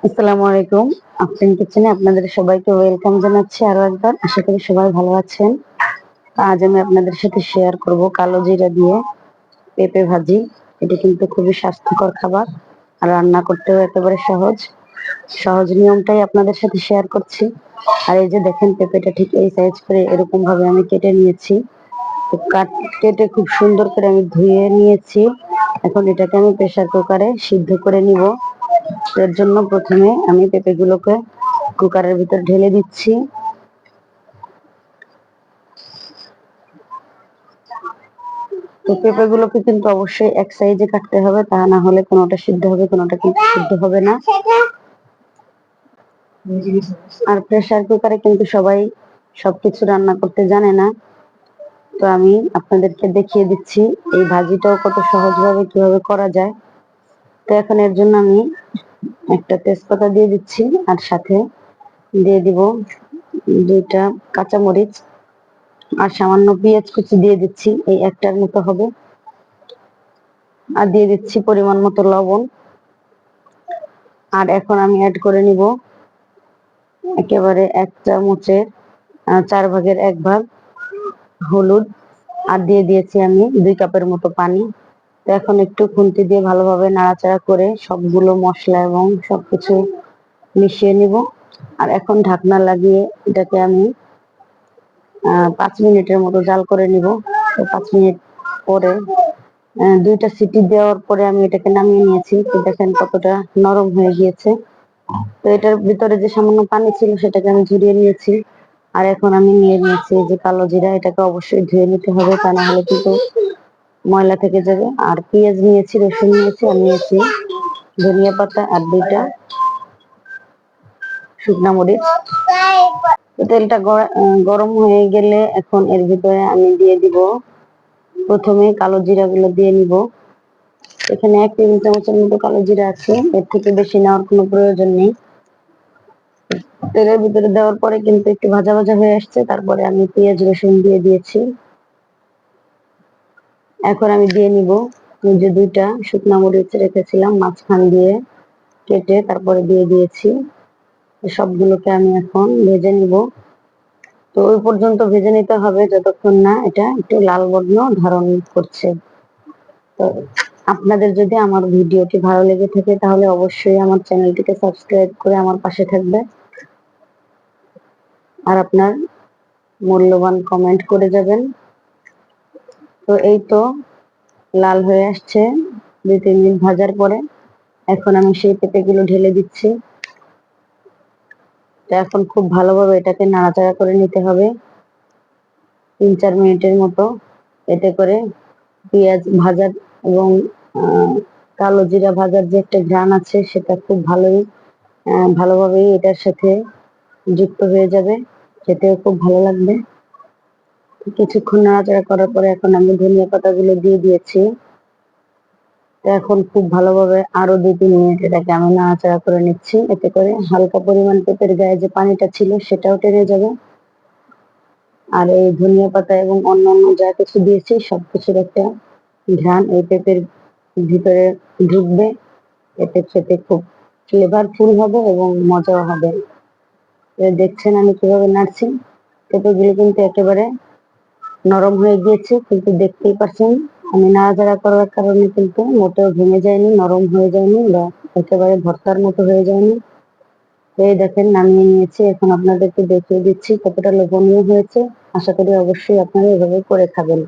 আসসালামু আলাইকুম। আফরিন কিচেনে আপনাদের সবাইকে ওয়েলকাম জানাচ্ছি আরো একবার। আশা করি সবাই ভালো আছেন। আজ আমি আপনাদের সাথে শেয়ার করব কালো জিরা দিয়ে পেঁপে ভাজি। এটা কিন্তু খুবই স্বাস্থ্যকর খাবার আর রান্না করতেও একেবারে সহজ। সহজ নিয়মটাই আপনাদের সাথে শেয়ার করছি। আর এই যে দেখেন, পেঁপেটা ঠিক এই সাইজ করে এরকম ভাবে আমি কেটে নিয়েছি। তো কেটে খুব সুন্দর করে আমি ধুয়ে নিয়েছি। এখন এটাকে আমি প্রেসার কুকারে সিদ্ধ করে নিব। এর জন্য প্রথমে আমি পেঁপেগুলোকে কুকারের ভিতর ঢেলে দিচ্ছি। তো পেঁপেগুলোকে কিন্তু অবশ্যই এক সাইজে কাটতে হবে, তা না হলে কোনোটা সিদ্ধ হবে, কোনোটা কিন্তু সিদ্ধ হবে না। আর প্রেসার কুকারে কিন্তু সবাই সবকিছু রান্না করতে জানে না। তো আমি আপনাদেরকে দেখিয়ে দিচ্ছি এই ভাজিটাও কত সহজভাবে কিভাবে করা যায়। তো এখন এর জন্য আমি একটা তেজপাতা দিয়ে দিচ্ছি, আর সাথে দিয়ে দিব 2টা কাঁচামরিচ, আর সামান্য পেঁয়াজ কুচি দিয়ে দিচ্ছি, এই একটার মতো হবে। আর দিয়ে দিচ্ছি পরিমাণ মতো লবণ। আর এখন আমি অ্যাড করে নিব একেবারে 1 চামচের 4 ভাগের 1 ভাগ হলুদ। আর দিয়ে দিয়েছি আমি 2 কাপের মতো পানি। তো এখন একটু খুন্তি দিয়ে ভালোভাবে নাড়াচাড়া করে সবগুলো মশলা এবং সবকিছু মিশিয়ে নিব। আর এখন ঢাকনা লাগিয়ে এটাকে আমি 5 মিনিটের মতো জাল করে নিব। তো 5 মিনিট পরে 2টা সিটি দেওয়ার পরে আমি এটাকে নামিয়ে নিয়েছি। তো দেখেন কতটা নরম হয়ে গিয়েছে। তো এটার ভিতরে যে সামান্য পানি ছিল সেটাকে আমি ঝরিয়ে নিয়েছি। আর এখন আমি নিয়ে নিয়েছি যে কালো জিরা, এটাকে অবশ্যই ধুয়ে নিতে হবে, তা না হলে কিন্তু ময়লা থেকে যাবে। আর পেঁয়াজ নিয়েছি, রসুন নিয়েছি, আর নিয়েছি ধনিয়া পাতা আর 2টা শুকনা মরিচ। তো তেলটা গরম হয়ে গেলে এখন এর ভিতরে আমি দিয়ে দিব, প্রথমে কালো জিরা গুলো দিয়ে নিব। এখানে 1 টেবিল চামচের মতো কালো জিরা আছে, এর থেকে বেশি নেওয়ার কোনো প্রয়োজন নেই। তেলের ভিতরে দেওয়ার পরে কিন্তু একটু ভাজা ভাজা হয়ে আসছে, তারপরে আমি পেঁয়াজ রসুন দিয়ে দিয়েছি। এখন আমি দিয়ে নিব যে 2টা শুকনা মরিচ রেখেছিলাম মাঝখান দিয়ে কেটে, তারপরে দিয়ে দিয়েছি। সবগুলোকে আমি এখন ভেজে নিব। তো ওই পর্যন্ত ভেজে নিতে হবে যতক্ষণ না এটা একটু লাল বর্ণ ধারণ করছে। তো আপনাদের যদি আমার ভিডিওটি ভালো লেগে থাকে তাহলে অবশ্যই আমার চ্যানেলটিকে সাবস্ক্রাইব করে আমার পাশে থাকবে, আর আপনার মূল্যবান কমেন্ট করে যাবেন। তো এই তো লাল হয়ে আসছে 2-3 মিনিট ভাজার পরে। এখন আমি সেই পেঁপেগুলো ঢেলে দিচ্ছি। তো এখন খুব ভালোভাবে এটাকে নাড়াচাড়া করে নিতে হবে 3-4 মিনিটের মতো। এতে করে পেঁয়াজ ভাজার এবং কালো জিরা ভাজার যে একটা ঘ্রাণ আছে সেটা খুব ভালোভাবেই এটার সাথে যুক্ত হয়ে যাবে, খেতেও খুব ভালো লাগবে। কিছুক্ষণ নাড়াচাড়া করার পরে এখন আমি ধনিয়া পাতাগুলো দিয়ে দিয়েছি। তো এখন খুব ভালোভাবে আরো 2-3 মিনিট এটাকে আমি নাড়াচাড়া করে নিচ্ছি। এতে করে হালকা পরিমাণ পেঁপের গায়ে যে পানিটা ছিল সেটাও টেনে যাবে। আর এই ধনিয়া পাতা এবং অন্যান্য যা কিছু দিয়েছি সবকিছুর একটা ঘ্রাণ এই পেঁপের ভিতরে ঢুকবে। এতে খেতে খুব ফ্লেভারফুল হবে এবং মজাও হবে। দেখছেন আমি কিভাবে নাড়ছি। পেঁপেগুলো কিন্তু একেবারে নরম হয়ে গিয়েছে, কিন্তু দেখতেই পাচ্ছেন আমি নাড়াচাড়া করার কারণে কিন্তু মোটেও ভেঙে যায়নি, নরম হয়ে যায়নি বা একেবারে ভর্তার মতো হয়ে যায়নি। এই দেখেন নামিয়ে নিয়েছি। এখন আপনাদেরকে দেখিয়ে দিচ্ছি কতটা লোভনীয় হয়েছে। আশা করি অবশ্যই আপনারা এভাবে করে খাবেন।